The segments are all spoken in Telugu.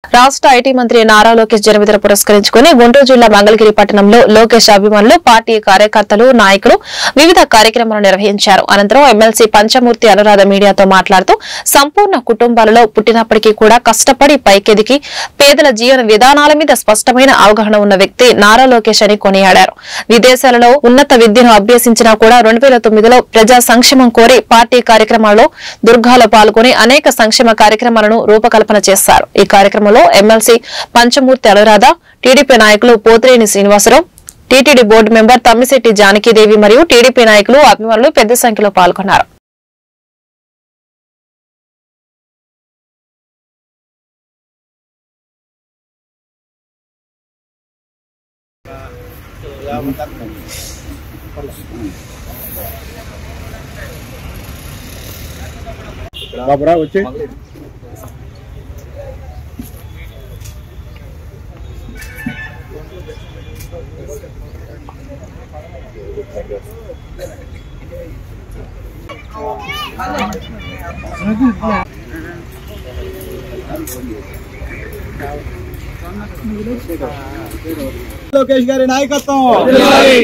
రాష్ట్ర ఐటీ మంత్రి నారా లోకేష్ జన్మదిన పురస్కరించుకుని గుంటూరు జిల్లా మంగళగిరి పట్టణంలో లోకేష్ అభిమానులు, పార్టీ కార్యకర్తలు, నాయకులు వివిధ కార్యక్రమాలు నిర్వహించారు. అనంతరం ఎమ్మెల్సీ పంచమూర్తి అనురాధ మీడియాతో మాట్లాడుతూ సంపూర్ణ కుటుంబాలలో పుట్టినప్పటికీ కూడా కష్టపడి పైకెదిగి పేదల జీవన విధానాల మీద స్పష్టమైన అవగాహన ఉన్న వ్యక్తి నారా లోకేష్ అని కొనియాడారు. విదేశాలలో ఉన్నత విద్యను అభ్యసించినా కూడా 2009లో ప్రజా సంక్షేమం కోరి పార్టీ కార్యక్రమాల్లో దుర్గాలో పాల్గొని అనేక సంక్షేమ కార్యక్రమాలను రూపకల్పన చేశారు. ఈ కార్యక్రమంలో ఎమ్మెల్సీ పంచమూర్తి అనురాధ, టీడీపీ నాయకులు Pothineni Srinivasarao, TTD board member Tammisetti Janakidevi మరియు టీడీపీ నాయకులు, అభిమానులు పెద్ద సంఖ్యలో పాల్గొన్నారు. లోకేష్ గారి నాయకత్వం,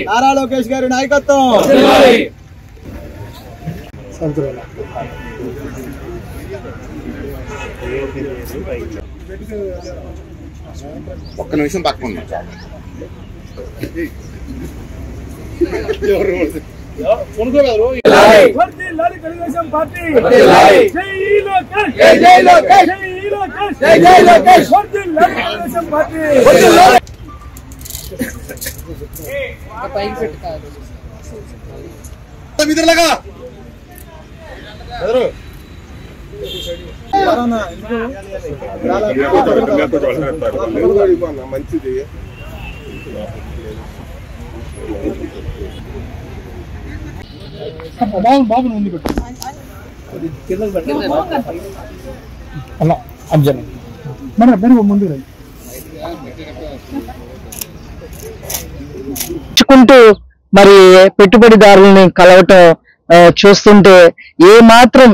నారా లోకేష్ గారి నాయకత్వం. ఒక్క నిమిషం పక్కన తెలుగుదేశం పార్టీ తెలుగుదేశం పార్టీ మిత్రులుగా మంచిది. బాబు ముందు పెట్టు ముందు మరి పెట్టుబడిదారుల్ని కలవటం చూస్తుంటే ఏ మాత్రం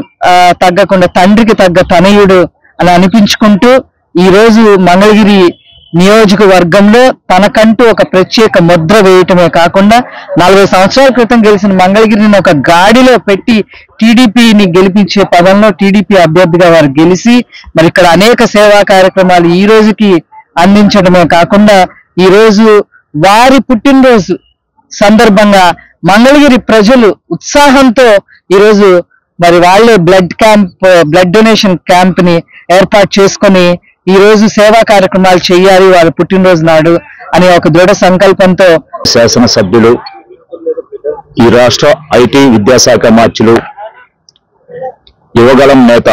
తగ్గకుండా తండ్రికి తగ్గ తనయుడు అని అనిపించుకుంటూ ఈ రోజు మంగళగిరి నియోజకవర్గంలో తనకంటూ ఒక ప్రత్యేక ముద్ర వేయటమే కాకుండా 40 సంవత్సరాల క్రితం గెలిచిన మంగళగిరిని ఒక గాడిలో పెట్టి టీడీపీని గెలిపించే పదంలో టీడీపీ అభ్యర్థిగా వారు గెలిచి మరి ఇక్కడ అనేక సేవా కార్యక్రమాలు ఈ రోజుకి అందించడమే కాకుండా ఈ రోజు వారి పుట్టినరోజు సందర్భంగా మంగళగిరి ప్రజలు ఉత్సాహంతో ఈరోజు మరి వాళ్ళే బ్లడ్ డొనేషన్ క్యాంప్ ని ఏర్పాటు చేసుకొని ఈ రోజు సేవా కార్యక్రమాలు చేయాలి వారి పుట్టినరోజు నాడు అనే ఒక దృఢ సంకల్పంతో శాసనసభ్యులు, ఈ రాష్ట్ర ఐటీ విద్యాశాఖ మార్చులు, యువగళం నేత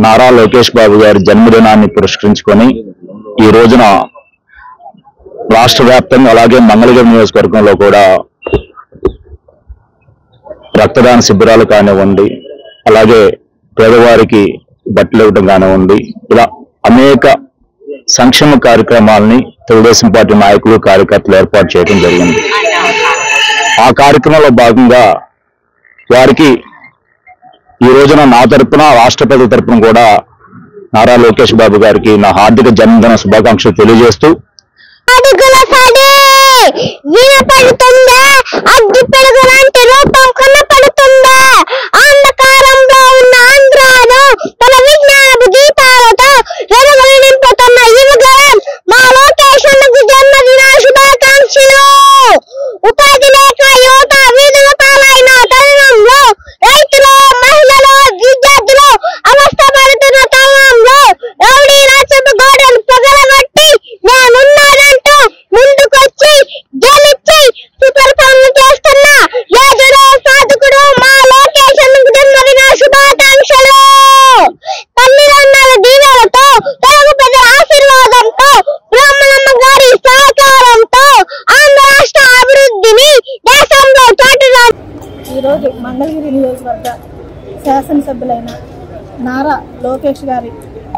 నారా లోకేష్ బాబు గారి జన్మదినాన్ని పురస్కరించుకొని ఈ రోజున రాష్ట్ర వ్యాప్తంగా అలాగే మంగళగిరి నియోజకవర్గంలో కూడా రక్తదాన శిబిరాలు కానివ్వండి, అలాగే పేదవారికి బట్టలు ఇవ్వడం కానివ్వండి, ఇలా అనేక సంక్షేమ కార్యక్రమాలని తెలుగుదేశం పార్టీ నాయకులు, కార్యకర్తలు ఏర్పాటు చేయడం జరిగింది. ఆ కార్యక్రమంలో భాగంగా వారికి ఈ రోజున నా తరపున, రాష్ట్ర ప్రజల తరపున కూడా నారా లోకేష్ బాబు గారికి నా హార్దిక జన్మదిన శుభాకాంక్షలు తెలియజేస్తూ వినపడుతుందా అగ్గి పెరుగు లాంటి రూపం కనపడుతుందా అంధకారంలో ఉన్న ఆంధ్రాను తన విజ్ఞానపు దీపాలతో వెలుగులు నింపుతున్న యువగలం మా లోకేషన్కు జన్మదిన శుభాకాంక్షలు. ఉపాధి లేక యువత వీధుల పాలైన తరుణంలో, రైతులు, మహిళలు, విద్యార్థులు అవస్థ పడుతున్న తరుణంలో రౌడీ రాజ్యపు గోడలు పగలగొట్టి నేనున్నానంటూ ముందుకొచ్చి గెలిచి సుపరిపాలన చేస్తున్న యోధుడు, సాధకుడు మా లోకేషన్కు జన్మదిన శుభాకాంక్షలు. తల్లిదండ్రుల దీవెనలతో, తెలుగు ప్రజల ఆశీర్వాదంతో, బ్రహ్మణమ్మ గారి సహకారంతో ఆంధ్ర రాష్ట్ర అభివృద్ధిని దేశంలో చాటుగా ఈరోజు మంగళగిరి నియోజకవర్గ శాసనసభ్యులైన నారా లోకేష్ గారి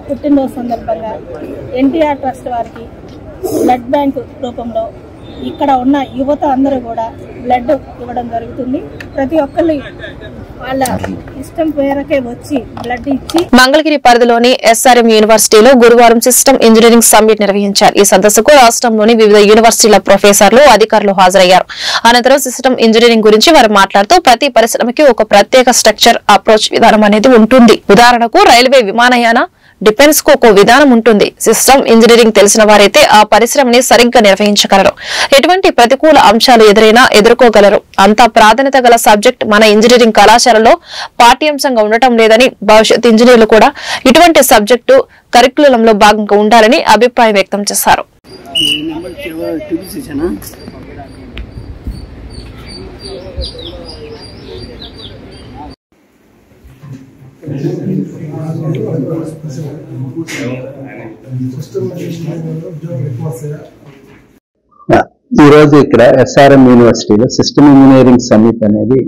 పుట్టినరోజు సందర్భంగా ఎన్టీఆర్ ట్రస్ట్ వారికి బ్లడ్ బ్యాంక్ రూపంలో ఇక్కడ ఉన్న యువత అందరూ కూడా బ్లడ్ ఇవ్వడం జరుగుతుంది. ప్రతి ఒక్కరి వాళ్ళ ఇష్టం పేరకే వచ్చి బ్లడ్ ఇచ్చి మంగళగిరి పరిధిలోని ఎస్ఆర్ఎం యూనివర్సిటీలో గురువారం సిస్టమ్ ఇంజనీరింగ్ సమ్మిట్ నిర్వహించారు. ఈ సదస్సుకు రాష్ట్రంలోని వివిధ యూనివర్సిటీల ప్రొఫెసర్లు, అధికారులు హాజరయ్యారు. అనంతరం సిస్టమ్ ఇంజనీరింగ్ గురించి వారు మాట్లాడుతూ ప్రతి పరిశ్రమకి ఒక ప్రత్యేక స్ట్రక్చర్ అప్రోచ్ విధానం అనేది ఉంటుంది. ఉదాహరణకు రైల్వే, విమానయాన, డిఫెన్స్ కు ఒక విధానం ఉంటుంది. సిస్టమ్ ఇంజనీరింగ్ తెలిసిన వారైతే ఆ పరిశ్రమని సరిగ్గా నిర్వహించగలరు. ఎటువంటి ప్రతికూల అంశాలు ఎదురైనా ఎదుర్కోగలరు. అంత ప్రాధాన్యత గల సబ్జెక్ట్ మన ఇంజనీరింగ్ కళాశాలలో పాఠ్యాంశంగా ఉండటం లేదని, భవిష్యత్ ఇంజనీర్లు కూడా ఇటువంటి సబ్జెక్టు కరికులంలో భాగంగా ఉండాలని అభిప్రాయం వ్యక్తం చేశారు. ఈ రోజు ఇక్కడ ఎస్ఆర్ఎం యూనివర్సిటీలో సిస్టమ్ ఇంజనీరింగ్ సమ్మిట్ అనేది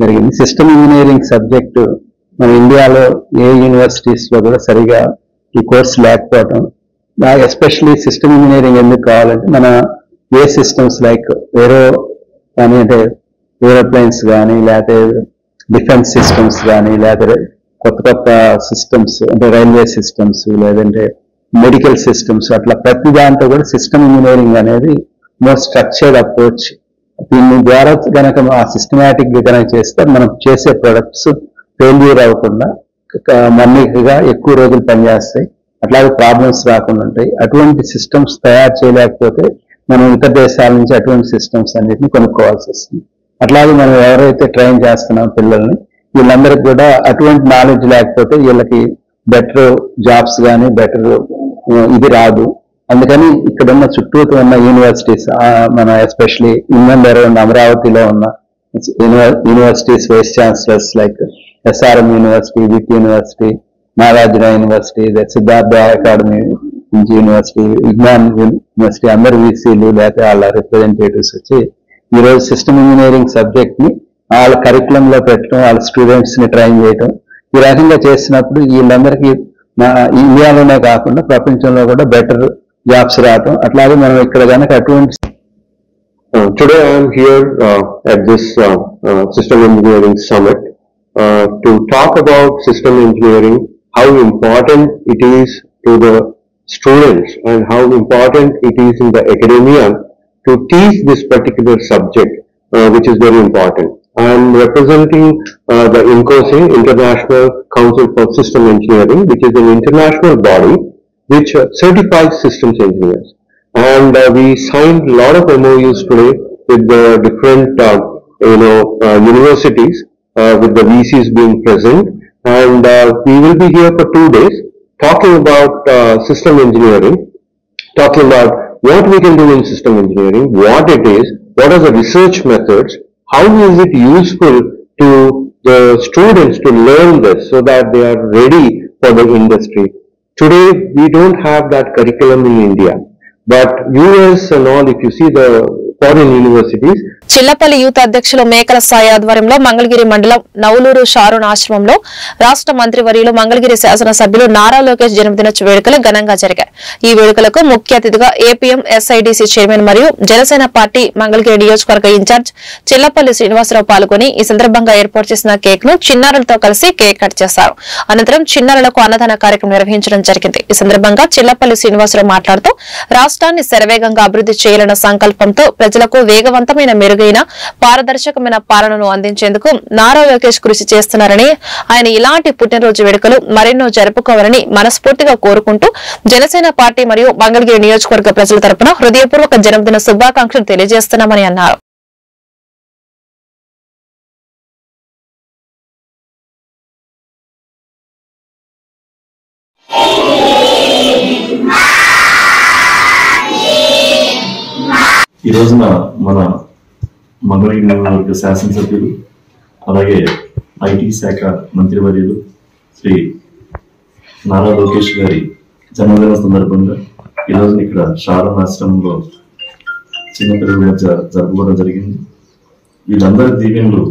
జరిగింది. సిస్టమ్ ఇంజనీరింగ్ సబ్జెక్టు మన ఇండియాలో ఏ యూనివర్సిటీస్ లో కూడా సరిగా ఈ కోర్స్ లేకపోవడం, ఎస్పెషలీ సిస్టమ్ ఇంజనీరింగ్ ఎందుకు కావాలంటే మన ఏ సిస్టమ్స్ లైక్ కానీ అంటే ఏరోప్లేన్స్ కానీ, లేకపోతే డిఫెన్స్ సిస్టమ్స్ కానీ, లేకపోతే కొత్త సిస్టమ్స్ అంటే రైల్వే సిస్టమ్స్, లేదంటే మెడికల్ సిస్టమ్స్, అట్లా ప్రతి దాంట్లో కూడా సిస్టమ్ ఇంజనీరింగ్ అనేది మోర్ స్ట్రక్చర్డ్ అప్రోచ్. దీని ద్వారా కనుక ఆ సిస్టమేటిక్ గా కనుక చేస్తే మనం చేసే ప్రొడక్ట్స్ ఫెయిల్యూర్ అవ్వకుండా మన్నికగా ఎక్కువ రోజులు పనిచేస్తాయి, అట్లాగే ప్రాబ్లమ్స్ రాకుండా ఉంటాయి. అటువంటి సిస్టమ్స్ తయారు చేయలేకపోతే మనం ఇతర దేశాల నుంచి అటువంటి సిస్టమ్స్ అన్నిటిని కొనుక్కోవాల్సి వస్తుంది. అట్లాగే మనం ఎవరైతే ట్రైన్ చేస్తున్నాం పిల్లల్ని, వీళ్ళందరికీ కూడా అటువంటి నాలెడ్జ్ లేకపోతే వీళ్ళకి బెటర్ జాబ్స్ కానీ బెటర్ ఇది రాదు. అందుకని ఇక్కడ ఉన్న చుట్టూ ఉన్న యూనివర్సిటీస్, మన ఎస్పెషలీ ఇంగ్లాండ్ అరౌండ్ అమరావతిలో ఉన్న universities vice chancellors like SRM university, VIT university, Nagarjuna university, Siddhartha academy university, Vignan university, అందరు వీసీలు లేకపోతే వాళ్ళ రిప్రజెంటేటివ్స్ వచ్చి ఈరోజు సిస్టమ్ ఇంజనీరింగ్ సబ్జెక్ట్ ని వాళ్ళ కరికులం లో పెట్టడం, వాళ్ళ స్టూడెంట్స్ ని ట్రైన్ చేయడం, ఈ రకంగా చేసినప్పుడు వీళ్ళందరికీ ఇండియాలోనే కాకుండా ప్రపంచంలో కూడా బెటర్ జాబ్స్ రావటం. అట్లాగే మనం ఇక్కడ కనుక అటువంటి Today I am here at this System Engineering Summit to talk about system engineering, how important it is to the students and how important it is in the academia to teach this particular subject, which is very important. I am representing the INCOSE, International Council for System Engineering, which is an international body which certifies systems engineers. And we signed a lot of MOUs today with the different universities, with the VCs being present, and we will be here for 2 days talking about system engineering, talking about what we can do in system engineering, what it is, what are the research methods, how is it useful to the students to learn this so that they are ready for the industry. Today we don't have that curriculum in India, but US and all, if you see the foreign universities. Chillapalli youth అధ్యక్షులు మేకల సాయి ఆధ్వర్యంలో మంగళగిరి మండలం నవలూరు షారూన్ ఆశ్రమంలో రాష్ట్ర మంత్రివర్యులు మంగళగిరి శాసనసభ్యులు నారా లోకేష్ జన్మదిన వేడుకలు ఘనంగా జరిగాయి. ఈ వేడుకలకు ముఖ్య అతిథిగా ఏపీఎం ఎస్ఐడిసి చైర్మన్ మరియు జనసేన పార్టీ మంగళగిరి నియోజకవర్గ ఇన్ఛార్జ్ చిల్లపల్లి శ్రీనివాసరావు పాల్గొని ఈ సందర్భంగా ఏర్పాటు చేసిన కేక్ ను చిన్నారులతో కలిసి కేక్ కట్ చేశారు. అనంతరం చిన్నారులకు అన్నదాన కార్యక్రమం నిర్వహించడం జరిగింది. ఈ సందర్భంగా చిల్లపల్లి శ్రీనివాసరావు మాట్లాడుతూ రాష్ట్రాన్ని శరవేగంగా అభివృద్ధి చేయాలన్న సంకల్పంతో ప్రజలకు వేగవంతమైన మెరుగైన పారదర్శకమైన పాలనను అందించేందుకు నారా లోకేష్ కృషి చేస్తున్నారని, ఆయన ఇలాంటి పుట్టినరోజు వేడుకలు మరెన్నో జరుపుకోవాలని మనస్ఫూర్తిగా కోరుకుంటూ జనసేన పార్టీ మరియు మంగళగిరి నియోజకవర్గ ప్రజల తరపున హృదయపూర్వక జన్మదిన శుభాకాంక్షలు తెలియజేస్తున్నామని అన్నారు. ఈ రోజున మన మంగళగిరి నియోజకవర్గ శాసనసభ్యులు అలాగే ఐటీ శాఖ మంత్రివర్యులు శ్రీ నారా లోకేష్ గారి జన్మదిన సందర్భంగా ఈ రోజున ఇక్కడ షారూన్ ఆశ్రమంలో చిన్నపిల్లలు జరుపుకోవడం జరిగింది. వీళ్ళందరి దీవెనలు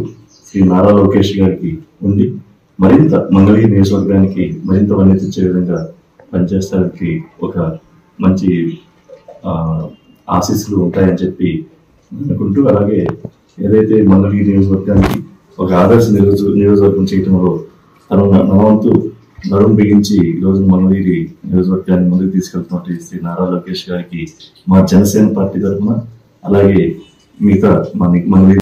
శ్రీ నారా లోకేష్ గారికి ఉండి మరింత మంగళగిరి నియోజకవర్గానికి మరింత వన్నె తెచ్చే విధంగా పనిచేస్తానికి ఒక మంచి ఆశీస్సులు ఉంటాయని చెప్పి అనుకుంటూ, అలాగే ఏదైతే మంగళగిరి నియోజకవర్గానికి ఒక ఆదర్శ నియోజకవర్గం చేయటంలో తన వంతు నడుం బిగించి ఈరోజు మంగళగిరి నియోజకవర్గాన్ని ముందుకు తీసుకెళ్తున్నట్టు శ్రీ నారా లోకేష్ గారికి మా జనసేన పార్టీ తరఫున అలాగే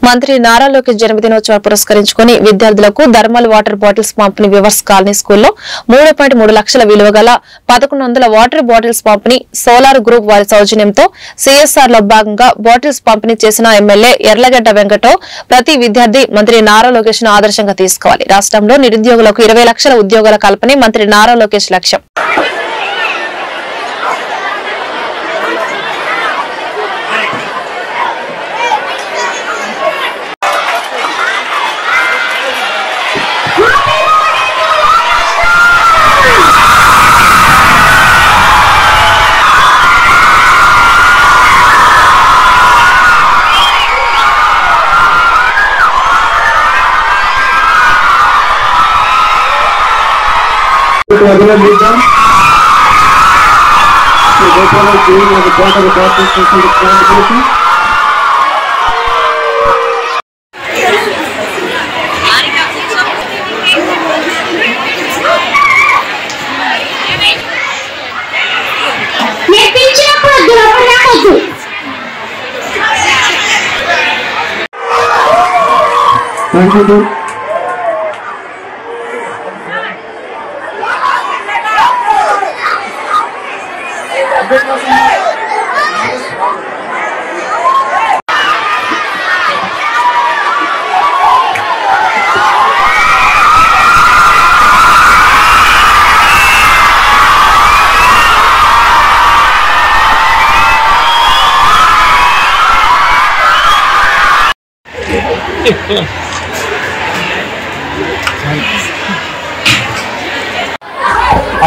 మంత్రి నారా లోకేష్ జన్మదినోత్సవాన్ని పురస్కరించుకుని విద్యార్థులకు థర్మల్ వాటర్ బాటిల్స్ పంపిణీ వివర్స్ కాలనీ స్కూల్లో 3.3 లక్షల విలువ గల 1100 వాటర్ బాటిల్స్ పంపిణీ సోలార్ గ్రూప్ వారి సౌజన్యంతో సిఎస్ఆర్ లో భాగంగా బాటిల్స్ పంపిణీ చేసిన ఎమ్మెల్యే ఎర్లగడ్డ వెంకటరావు ప్రతి విద్యార్థి మంత్రి నారా లోకేష్ ను ఆదర్శంగా తీసుకోవాలి. రాష్ట్రంలో నిరుద్యోగులకు 20 లక్షల ఉద్యోగాల కల్పనే మంత్రి నారా లోకేష్ లక్ష్యం.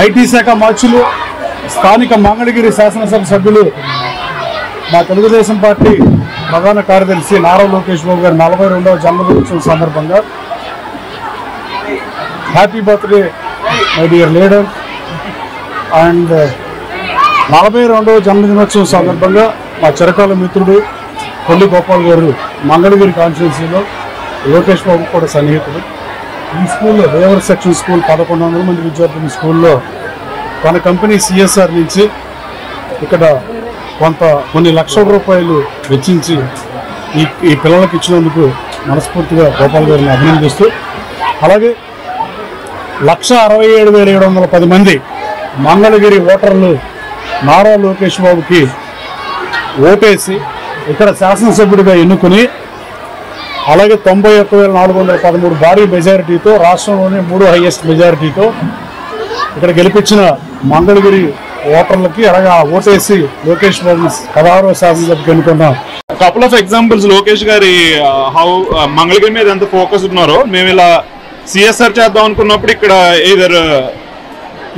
ఐటీ శాఖ మార్చులు స్థానిక మంగళగిరి శాసనసభ సభ్యులు మా తెలుగుదేశం పార్టీ ప్రధాన కార్యదర్శి నారా లోకేష్ బాబు గారి 42వ జన్మదినోత్సవం సందర్భంగా happy birthday my dear leader. And 42వ జన్మదినోత్సవం సందర్భంగా మా చిరకాల మిత్రుడు కొల్లి గోపాల్ గారు మంగళగిరి కాన్స్టిట్యున్సీలో లోకేష్ బాబు కూడా సన్నిహితుడు. ఈ స్కూల్లో వేవర్ సెక్షన్ స్కూల్ 1100 మంది విద్యార్థుల స్కూల్లో తన కంపెనీ సిఎస్ఆర్ నుంచి ఇక్కడ కొన్ని లక్షల రూపాయలు వెచ్చించి ఈ పిల్లలకు ఇచ్చినందుకు మనస్ఫూర్తిగా గోపాల్ గారిని అభినందిస్తూ, అలాగే 1,67,710 మంది మంగళగిరి ఓటర్లు నారా లోకేష్ బాబుకి ఓటేసి ఇక్కడ శాసనసభ్యుడిగా ఎన్నుకుని, అలాగే 91,413 భారీ మెజారిటీతో రాష్ట్రంలోనే 3 హైయెస్ట్ మెజారిటీతో ఇక్కడ గెలిపించిన మంగళగిరి ఓటర్లకి అలాగే ఓటేసి లోకేష్ బాబు 16వ శాసనసభకు ఎన్నుకున్నాం. కపుల్ ఆఫ్ ఎగ్జాంపుల్స్ లోకేష్ గారి హౌ మంగళగిరి మీద ఎంత ఫోకస్ ఉన్నారో, మేము ఇలా సిఎస్ఆర్ చేద్దాం అనుకున్నప్పుడు ఇక్కడ ఏదర్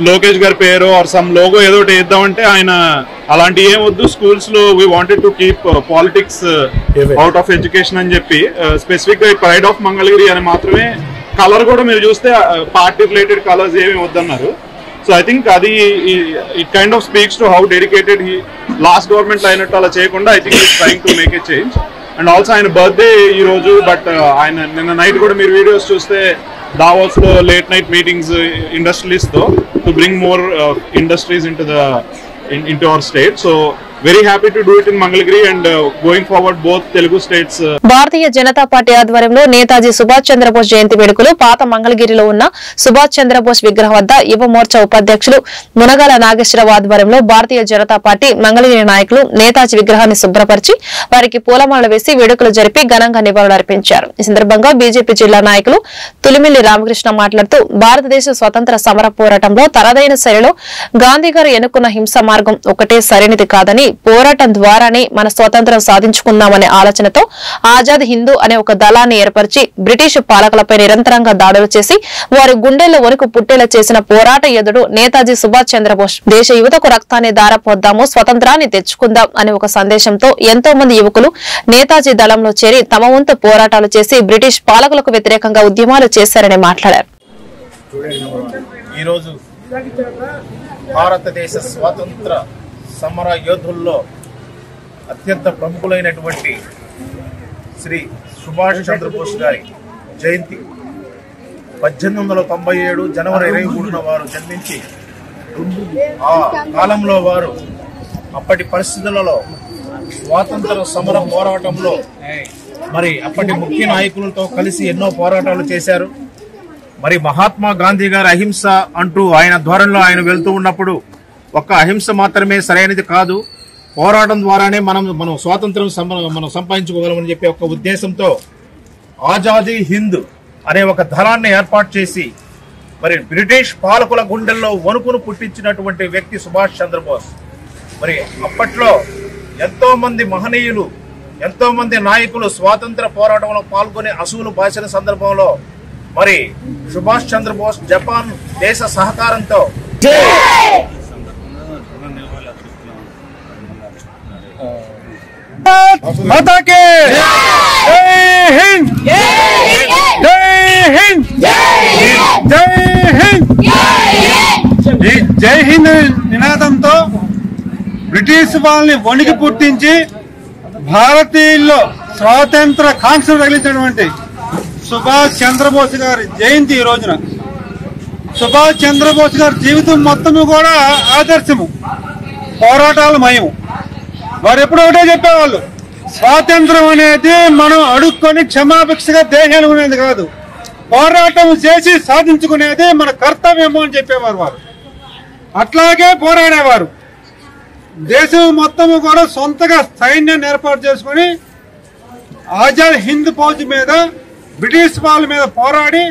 లోకేష్ గారి పేరు ఆర్ సమ్ లోగో ఏదో ఒకటి వేద్దామంటే ఆయన అలాంటి ఏం వద్దు, స్కూల్స్ లో we wanted to keep politics out of education అని చెప్పి స్పెసిఫిక్ గా ప్రైడ్ ఆఫ్ మంగళగిరి అని మాత్రమే, కలర్ కూడా మీరు చూస్తే పార్టీ రిలేటెడ్ కలర్స్ ఏమి వద్దన్నారు. సో ఐ థింక్ అది it kind of speaks to how dedicated he lost government అయినట్టు అలా చేయకుండా I think is trying to make a change. And also ఆయన బర్త్డే ఈ రోజు, బట్ ఆయన నిన్న నైట్ కూడా మీరు వీడియోస్ చూస్తే దావోస్ లో లేట్ నైట్ మీటింగ్స్ ఇండస్ట్రియలిస్ట్ తో to bring more industries into our state. So very happy to do it in Mangalagiri and going forward both Telugu states. Bharatiya Janata party ఆధ్వర్యంలో నేతాజీ సుభాష్ చంద్రబోస్ జయంతి వేడుకలు పాత మంగళగిరిలో ఉన్న సుభాష్ చంద్రబోస్ విగ్రహం వద్ద యువ మోర్చా ఉపాధ్యక్షులు మునగాల నాగేశ్వరరావు ఆధ్వర్యంలో భారతీయ జనతా పార్టీ మంగళగిరి నాయకులు నేతాజీ విగ్రహాన్ని శుభ్రపరిచి వారికి పూలమాలలు వేసి వేడుకలు జరిపి ఘనంగా నివాళులర్పించారు. ఈ సందర్భంగా బీజేపీ జిల్లా నాయకులు తులిమిల్లి రామకృష్ణ మాట్లాడుతూ భారతదేశ స్వతంత్ర సమర పోరాటంలో తనదైన శైలిలో గాంధీ గారు ఎన్నుకున్న హింస మార్గం ఒకటే సరైనది కాదని, పోరాటం ద్వారానే మన స్వాతంత్ర్యం సాధించుకున్నామనే ఆలోచనతో ఆజాద్ హిందూ అనే ఒక దళాన్ని ఏర్పరిచి బ్రిటిష్ పాలకులపై నిరంతరంగా దాడులు చేసి వారి గుండెల్లో వణుకు పుట్టేలా చేసిన పోరాట యోధుడు నేతాజీ సుభాష్ చంద్రబోస్. దేశ యువతకు రక్తాన్ని దారపోద్దాము, స్వతంత్రాన్ని తెచ్చుకుందాం అనే ఒక సందేశంతో ఎంతో మంది యువకులు నేతాజీ దళంలో చేరి తమ వంతు పోరాటాలు చేసి బ్రిటిష్ పాలకులకు వ్యతిరేకంగా ఉద్యమాలు చేశారని మాట్లాడారు. ఈరోజు భారతదేశ స్వాతంత్ర సమర యోధుల్లో అత్యంత ప్రముఖులైనటువంటి శ్రీ సుభాష్ చంద్రబోస్ గారి జయంతి. 1897 జనవరి 23న వారు జన్మించి ఆ కాలంలో వారు అప్పటి పరిస్థితులలో స్వాతంత్ర సమర పోరాటంలో మరి అప్పటి ముఖ్య నాయకులతో కలిసి ఎన్నో పోరాటాలు చేశారు. మరి మహాత్మా గాంధీ గారి అహింస అంటూ ఆయన ధోరణిలో ఆయన వెళ్తూ ఉన్నప్పుడు ఒక్క అహింస మాత్రమే సరైనది కాదు, పోరాటం ద్వారానే మనం స్వాతంత్రం మనం సంపాదించుకోగలమని చెప్పే ఒక ఉద్దేశంతో ఆజాదీ హింద్ అనే ఒక దళాన్ని ఏర్పాటు చేసి మరి బ్రిటిష్ పాలకుల గుండెల్లో వణుకును పుట్టించినటువంటి వ్యక్తి సుభాష్ చంద్రబోస్. మరి అప్పట్లో ఎంతో మంది మహనీయులు, ఎంతో మంది నాయకులు స్వాతంత్ర పోరాటంలో పాల్గొని అసూలు బాసిన సందర్భంలో మరి సుభాష్ చంద్రబోస్ జపాన్ దేశ సహకారంతో జై హింద్ నినాదంతో బ్రిటిష్ వాళ్ళని వణికి పుట్టించి భారతీయుల్లో స్వాతంత్ర కాంక్షలు తగిలించినటువంటి సుభాష్ చంద్రబోస్ గారి జయంతి ఈ రోజున. సుభాష్ చంద్రబోస్ గారి జీవితం మొత్తము కూడా ఆదర్శము, పోరాటాల మయము. వారు ఎప్పుడు ఒకటే చెప్పేవాళ్ళు, స్వాతంత్రం అనేది మనం అడుక్కొని క్షమాభిక్షగా దేశాలు ఉండేది కాదు, పోరాటం చేసి సాధించుకునేది మన కర్తవ్యము అని చెప్పేవారు. వారు అట్లాగే పోరాడేవారు. దేశం మొత్తము కూడా సొంతగా సైన్యాన్ని ఏర్పాటు చేసుకుని ఆజాద్ హింద్ ఫౌజ్ మీద బ్రిటిష్ వాళ్ళ మీద పోరాడి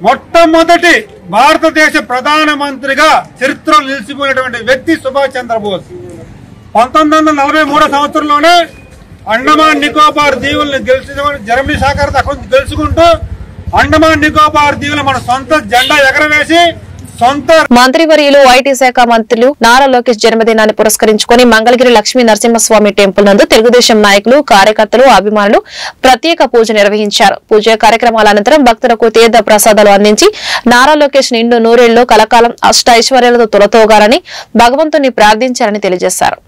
మొట్టమొదటి భారతదేశ ప్రధానమంత్రిగా చరిత్రలో నిలిచిపోయినటువంటి వ్యక్తి సుభాష్ చంద్రబోస్. 1943 సంవత్సరంలోనే అండమాన్ నికోబార్ దీవుల్ని జర్మనీ సహకారంతో అక్కడ గెలుచుకుంటూ అండమాన్ నికోబార్ దీవులు మన సొంత జెండా ఎగరవేసి మంత్రివర్యులు ఐటీ శాఖ మంత్రులు నారా లోకేష్ జన్మదినాన్ని పురస్కరించుకుని మంగళగిరి లక్ష్మీ నరసింహస్వామి టెంపుల్ నందు తెలుగుదేశం నాయకులు, కార్యకర్తలు, అభిమానులు ప్రత్యేక పూజ నిర్వహించారు. పూజ కార్యక్రమాల అనంతరం భక్తులకు తీర్థ ప్రసాదాలు అందించి నారా లోకేష్ నిండు నూరేళ్లు కలకాలం అష్ట ఐశ్వర్యాలతో తులతోగాలని భగవంతుని ప్రార్థించారని తెలియజేశారు.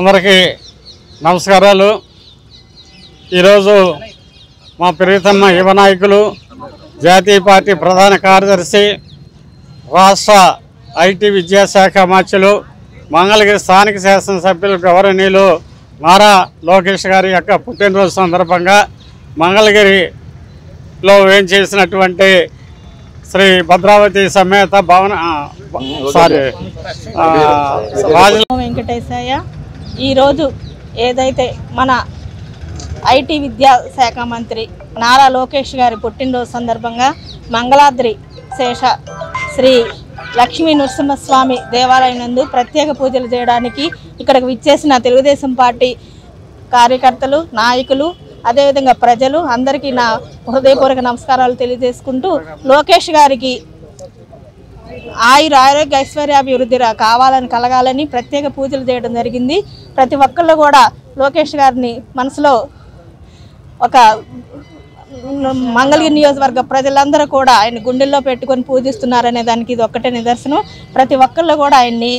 అందరికీ నమస్కారాలు. ఈరోజు మా ప్రియతమ యువ నాయకులు, జాతీయ పార్టీ ప్రధాన కార్యదర్శి, రాష్ట్ర ఐటీ విద్యాశాఖ మంత్రులు, మంగళగిరి స్థానిక శాసనసభ్యులు గౌరవనీయులు నారా లోకేష్ గారి యొక్క పుట్టినరోజు సందర్భంగా మంగళగిరిలో ఏం చేసినటువంటి శ్రీ భద్రావతి సమేత భవన వెంకటేశయ్య ఈరోజు ఏదైతే మన ఐటీ విద్యాశాఖ మంత్రి నారా లోకేష్ గారి పుట్టినరోజు సందర్భంగా మంగళాద్రి శేష శ్రీ లక్ష్మీ నరసింహస్వామి దేవాలయం నందు ప్రత్యేక పూజలు చేయడానికి ఇక్కడికి విచ్చేసిన తెలుగుదేశం పార్టీ కార్యకర్తలు, నాయకులు, అదేవిధంగా ప్రజలు అందరికీ నా హృదయపూర్వక నమస్కారాలు తెలియజేసుకుంటూ లోకేష్ గారికి ఆరోగ్య ఐశ్వర్యాభివృద్ధి కావాలని కలగాలని ప్రత్యేక పూజలు చేయడం జరిగింది. ప్రతి ఒక్కళ్ళు కూడా లోకేష్ గారిని మనసులో ఒక మంగళగిరి నియోజకవర్గ ప్రజలందరూ కూడా ఆయన గుండెల్లో పెట్టుకొని పూజిస్తున్నారనే దానికి ఇది ఒక్కటే నిదర్శనం. ప్రతి ఒక్కళ్ళు కూడా ఆయన్ని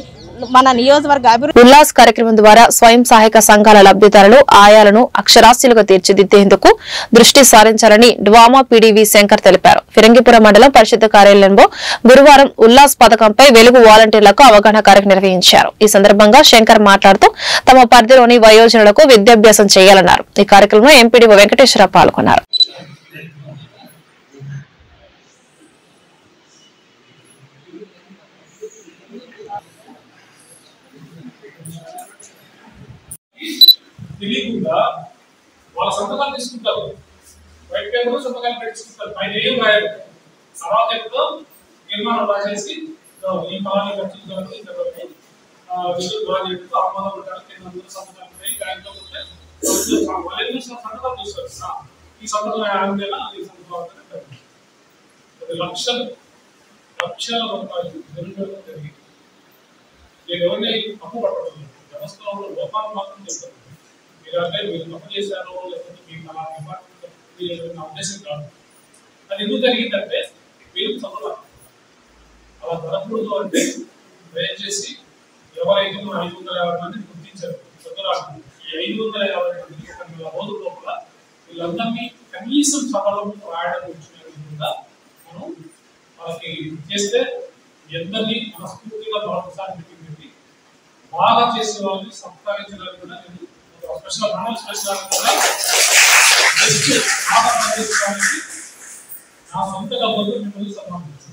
మన నియోజకవర్గ అభివృద్ధి ఉల్లాస్ కార్యక్రమం ద్వారా స్వయం సహాయక సంఘాల లబ్ధిదారులు, ఆయాలను అక్షరాస్యులుగా తీర్చిదిద్దేందుకు దృష్టి సారించాలని డ్వామా పీడీవీ శంకర్ తెలిపారు. ఫిరంగిపురం మండలం పరిషత్ కార్యాలయంలో గురువారం ఉల్లాస్ పథకంపై వెలుగు వాలంటీర్లకు అవగాహన కార్యక్రమం నిర్వహించారు. ఈ సందర్భంగా శంకర్ మాట్లాడుతూ తమ పరిధిలోని వయోజనులకు విద్యాభ్యాసం చేయాలన్నారు. ఈ కార్యక్రమంలో ఎంపీడీఓ వెంకటేశ్వరరావు పాల్గొన్నారు. తెలియకుండా వాళ్ళ సంతకాలు తీసుకుంటారు, వైట్ పేపర్ సంతకాలు పెట్టుకుంటారు, పైన ఏం రాయరు. సమాజంతో నిర్మాణం రాసేసి ఈ ఫలాన్ని ఖర్చులకు ఇంతవరకు విద్యుత్ ప్రాజెక్టుకు ఆమోదం ఉంటారు, కేంద్రంలో సంతకాలు ఉంటాయి, బ్యాంకులో ఉంటాయి, వాళ్ళు సంతకాలు చూస్తారు. ఈ సంతకం ఆందోళన ఈ సంతకం లక్షల రూపాయలు జరుగుతుంది జరిగింది. నేను ఎవరిని తప్పు పట్టడం వ్యవస్థలో లోపాలు మాత్రం చెప్తాను. మీరంటే మీరు తప్పు చేశారో లేకపోతే మీకు అలా డిపార్ట్మెంట్ నా ఉద్దేశం కాదు. అది ఎందుకు జరిగిందంటే మీరు చదవాలి అలా జరగకూడదు అంటే దయచేసి ఎవరైతే 550 మందిని గుర్తించారు 550 రోజుల లోపల వీళ్ళందరినీ కనీసం చదవడం రాయడం వచ్చిన విధంగా మనం వాళ్ళకి చేస్తే ఎందరినీ మనస్ఫూర్తిగా మరొకసారి మీటింగ్ పెట్టి బాగా చేసే వాళ్ళని సత్కరించడానికి కూడా నేను స్పెషల్ మండల స్పెషల్ కూడా బాగా పనిచేయడానికి నా సొంత డబ్బులు మిమ్మల్ని సన్మానిస్తాను.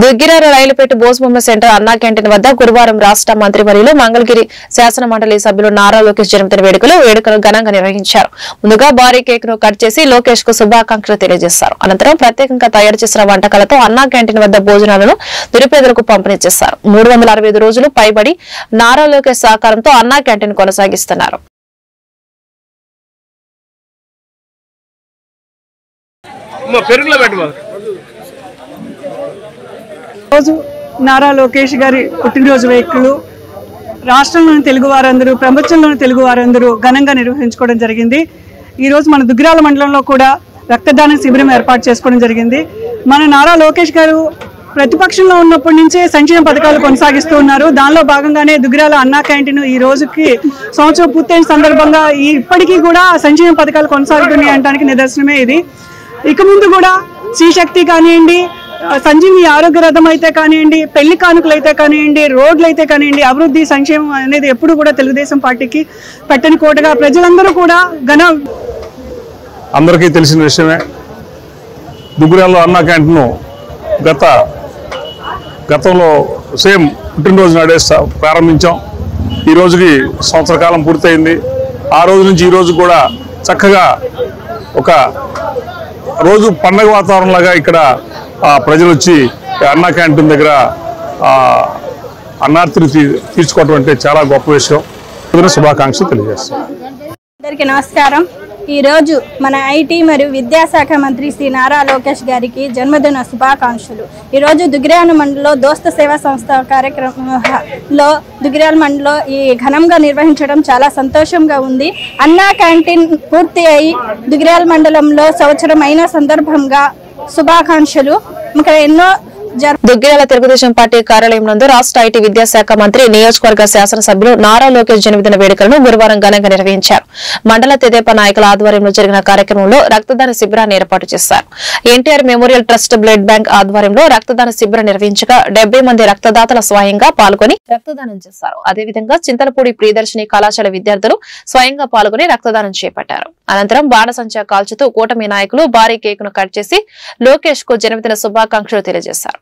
దుగ్గిరాల రైలుపేట బోస్బొమ్మ సెంటర్ అన్నా క్యాంటీన్ వద్ద గురువారం రాష్ట్ర మంత్రివర్యులు మంగళగిరి శాసన మండలి సభ్యులు నారా లోకేష్ జన్మదిన వేడుకలు ఘనంగా నిర్వహించారు. ముందుగా భారీ కేక్ ను కట్ చేసి లోకేష్ కు శుభాకాంక్షలు తెలియజేశారు. అనంతరం ప్రత్యేకంగా తయారు చేసిన వంటకాలతో అన్నా క్యాంటీన్ వద్ద భోజనాలను నిరుపేదలకు పంపిణీ చేశారు. 365 రోజులు పైబడి నారా లోకేష్ సహకారంతో అన్నా క్యాంటీన్ కొనసాగిస్తున్నారు. రోజు నారా లోకేష్ గారి పుట్టినరోజు వేడుకలు రాష్ట్రంలోని తెలుగు వారందరూ ప్రపంచంలోని తెలుగు వారందరూ ఘనంగా నిర్వహించుకోవడం జరిగింది. ఈరోజు మన దుగ్గిరాల మండలంలో కూడా రక్తదాన శిబిరం ఏర్పాటు చేసుకోవడం జరిగింది. మన నారా లోకేష్ గారు ప్రతిపక్షంలో ఉన్నప్పటి నుంచే సంక్షేమ పథకాలు కొనసాగిస్తూ ఉన్నారు. దానిలో భాగంగానే దుగ్గిరాల అన్నా క్యాంటీన్ ఈ రోజుకి సంవత్సరం పూర్తయిన సందర్భంగా ఇప్పటికీ కూడా సంక్షేమ పథకాలు కొనసాగుతున్నాయి అనడానికి నిదర్శనమే ఇది. ఇక ముందు కూడా శ్రీశక్తి కానివ్వండి, సంజీవి ఆరోగ్య రథం అయితే కానివ్వండి, పెళ్లి కానుకలు అయితే కానివ్వండి, రోడ్లు అయితే కానివ్వండి, అభివృద్ధి సంక్షేమం అనేది ఎప్పుడు కూడా తెలుగుదేశం పార్టీకి పెట్టని కోటగా ప్రజలందరూ కూడా అందరికీ తెలిసిన విషయమే. దుగ్గిరాల్లో అన్నా క్యాంటీన్ గతంలో సేమ్ పుట్టినరోజు నాడే ప్రారంభించాం. ఈ రోజుకి సంవత్సర కాలం పూర్తయింది. ఆ రోజు నుంచి ఈ రోజు కూడా చక్కగా ఒక రోజు పండగ వాతావరణంలాగా ఇక్కడ ప్రజలు వచ్చి అన్నా క్యాంటీన్ దగ్గర అన్నార్తిని తీర్చుకోవటం అంటే చాలా గొప్ప విషయం. శుభాకాంక్షలు తెలియజేస్తాం. అందరికీ నమస్కారం. ఈరోజు మన ఐటీ మరియు విద్యాశాఖ మంత్రి శ్రీ నారా లోకేష్ గారికి జన్మదిన శుభాకాంక్షలు. ఈరోజు దుగ్గిరాల మండలంలో దోస్త సేవా సంస్థ కార్యక్రమంలో దుగ్గిరాల మండలంలో ఈ ఘనంగా నిర్వహించడం చాలా సంతోషంగా ఉంది. అన్నా క్యాంటీన్ పూర్తి అయి దుగ్గిరాల మండలంలో సంవత్సరం అయిన సందర్భంగా శుభాకాంక్షలు. ఇంకా ఎన్నో దుగ్గిరాల తెలుగుదేశం పార్టీ కార్యాలయం నందు రాష్ట్ర ఐటీ విద్యాశాఖ మంత్రి నియోజకవర్గ శాసనసభ్యులు నారా లోకేష్ జన్మదిన వేడుకలను గురువారం ఘనంగా నిర్వహించారు. మండల తెదేపా నాయకుల ఆధ్వర్యంలో జరిగిన కార్యక్రమంలో రక్తదాన శిబిరాన్ని ఏర్పాటు చేశారు. NTR memorial trust blood bank ఆధ్వర్యంలో రక్తదాన శిబిరం నిర్వహించగా 70 మంది రక్తదాతల స్వయంగా పాల్గొని రక్తదానం చేశారు. అదేవిధంగా చింతలపూడి ప్రియదర్శిని కళాశాల విద్యార్థులు స్వయంగా పాల్గొని రక్తదానం చేపట్టారు. అనంతరం బాణసంచా కాల్చుతూ కూటమి నాయకులు భారీ కేక్ ను కట్ చేసి లోకేష్ కు జన్మదిన శుభాకాంక్షలు తెలియజేశారు.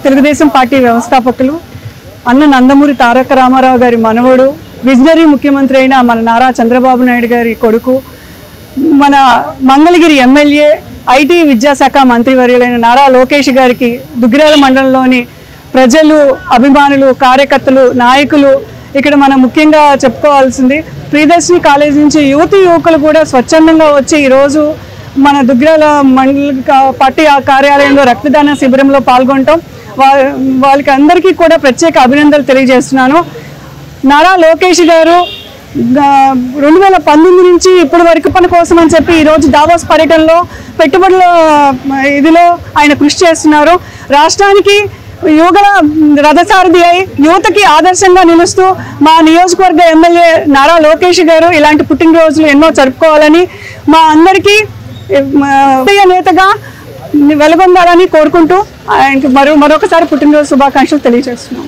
తెలుగుదేశం పార్టీ వ్యవస్థాపకులు అన్న నందమూరి తారక రామారావు గారి మనవడు, విజనరీ ముఖ్యమంత్రి అయిన మన నారా చంద్రబాబు నాయుడు గారి కొడుకు, మన మంగళగిరి ఎమ్మెల్యే, ఐటీ విద్యాశాఖ మంత్రివర్యులైన నారా లోకేష్ గారికి దుగ్గిరాల మండలంలోని ప్రజలు, అభిమానులు, కార్యకర్తలు, నాయకులు, ఇక్కడ మనం ముఖ్యంగా చెప్పుకోవాల్సింది ప్రియదర్శిని కాలేజ్ నుంచి యువకులు కూడా స్వచ్ఛందంగా వచ్చి ఈరోజు మన దుగ్గిరాల మండల పార్టీ కార్యాలయంలో రక్తదాన శిబిరంలో పాల్గొనటం వాళ్ళకి అందరికీ కూడా ప్రత్యేక అభినందనలు తెలియజేస్తున్నాను. నారా లోకేష్ గారు 2019 నుంచి ఇప్పటి వరకు పని కోసం అని చెప్పి ఈరోజు దావోస్ పర్యటనలో పెట్టుబడుల ఇదిలో ఆయన కృషి చేస్తున్నారు. రాష్ట్రానికి యువకుల రథసారథి అయి యువతకి ఆదర్శంగా నిలుస్తూ మా నియోజకవర్గ ఎమ్మెల్యే నారా లోకేష్ గారు ఇలాంటి పుట్టినరోజులు ఎన్నో జరుపుకోవాలని, మా అందరికీ నేతగా వెలుగొందాలని కోరుకుంటూ ఆయనకి మరొకసారి పుట్టినరోజు శుభాకాంక్షలు తెలియజేస్తున్నాం.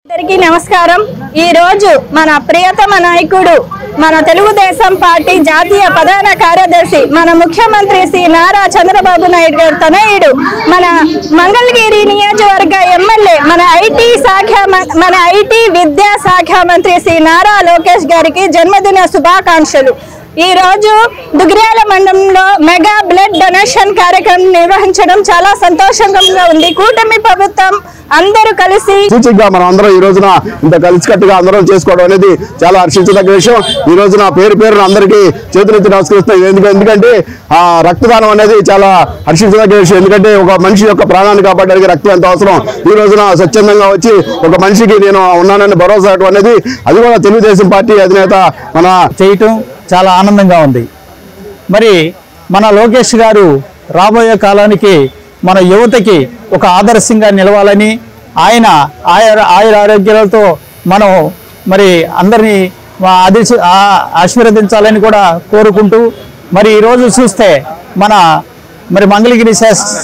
అందరికీ నమస్కారం. ఈ రోజు మన ప్రియతమ నాయకుడు, మన తెలుగుదేశం పార్టీ జాతీయ ప్రధాన కార్యదర్శి, మన ముఖ్యమంత్రి శ్రీ నారా చంద్రబాబు నాయుడు గారు తనయుడు, మన మంగళగిరి నియోజకవర్గ ఎమ్మెల్యే, మన ఐటీ విద్యాశాఖ మంత్రి శ్రీ నారా లోకేష్ గారికి జన్మదిన శుభాకాంక్షలు. ఈ రోజు దుగ్గిరాల మండలంలో మెగా బ్లడ్ డొనేషన్ కార్యక్రమం నిర్వహించడం చాలా సంతోషంగా ఉంది. కూటమి ప్రభుత్వం అందరూ కలిసి సూచికగా మనం అందరం ఈ రోజున ఇంత కలిసికట్టుగా అందరం చేసుకోవడం అనేది చాలా హర్షించదగ్గ విషయం. ఈ రోజున పేరున అందరికీ చేతులెత్తి నమస్కరిస్తున్నాం. ఎందుకంటే ఆ రక్తదానం అనేది చాలా హర్షించదగ్గ విషయం. ఎందుకంటే ఒక మనిషి యొక్క ప్రాణాన్ని కాపాడడానికి రక్తం ఎంత అవసరం. ఈ రోజున స్వచ్ఛందంగా వచ్చి ఒక మనిషికి నేను ఉన్నానని భరోసా అనేది అది కూడా తెలుగుదేశం పార్టీ అధినేత మన చేయటం చాలా ఆనందంగా ఉంది. మరి మన లోకేష్ గారు రాబోయే కాలానికి మన యువతకి ఒక ఆదర్శంగా నిలవాలని ఆయన ఆరోగ్యాలతో మనం మరి అందరినీ ఆశీర్వదించాలని కూడా కోరుకుంటూ మరి ఈరోజు చూస్తే మరి మంగళగిరి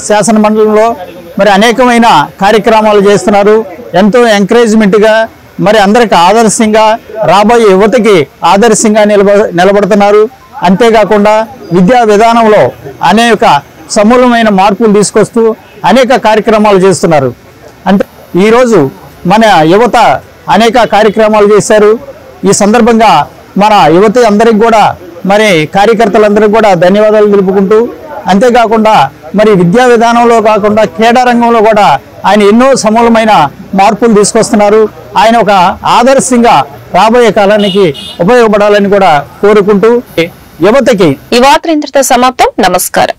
శాసన మండలంలో మరి అనేకమైన కార్యక్రమాలు చేస్తున్నారు. ఎంతో ఎంకరేజ్మెంట్గా మరి అందరికి ఆదర్శంగా రాబోయే యువతకి ఆదర్శంగా నిలబడుతున్నారు. అంతేకాకుండా విద్యా విధానంలో అనేక సమూలమైన మార్పులు తీసుకొస్తూ అనేక కార్యక్రమాలు చేస్తున్నారు. అంటే ఈరోజు మన యువత అనేక కార్యక్రమాలు చేశారు. ఈ సందర్భంగా మన యువత అందరికి కూడా మరి కార్యకర్తలందరికీ కూడా ధన్యవాదాలు తెలుపుకుంటూ, అంతేకాకుండా మరి విద్యా విధానంలో కాకుండా క్రీడా రంగంలో కూడా ఆయన ఎన్నో సమూలమైన మార్పులు తీసుకొస్తున్నారు. ఆయన ఒక ఆదర్శంగా రాబోయే కాలానికి ఉపయోగపడాలని కూడా కోరుకుంటూ యువతకి ఈ వార్త ఇంతటితో సమాప్తం. నమస్కారం.